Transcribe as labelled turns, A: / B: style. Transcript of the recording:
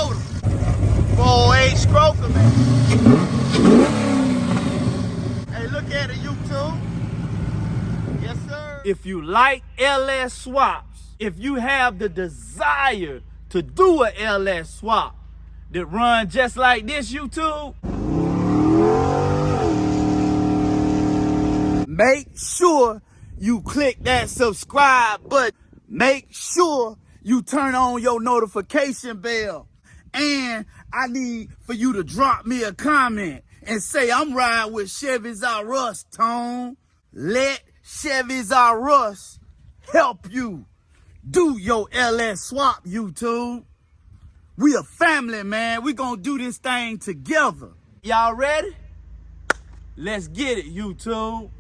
A: motor. 408 stroker, man. Hey, look at it, YouTube. Yes, sir. If you like LS swaps, if you have the desire to do a LS swap that run just like this, YouTube, make sure you click that subscribe button. Make sure you turn on your notification bell. And I need for you to drop me a comment and say, I'm riding with CHEVYS R US, Tone. Let CHEVYS R US help you do your LS swap, YouTube. We a family, man. We gonna do this thing together. Y'all ready? Let's get it, YouTube.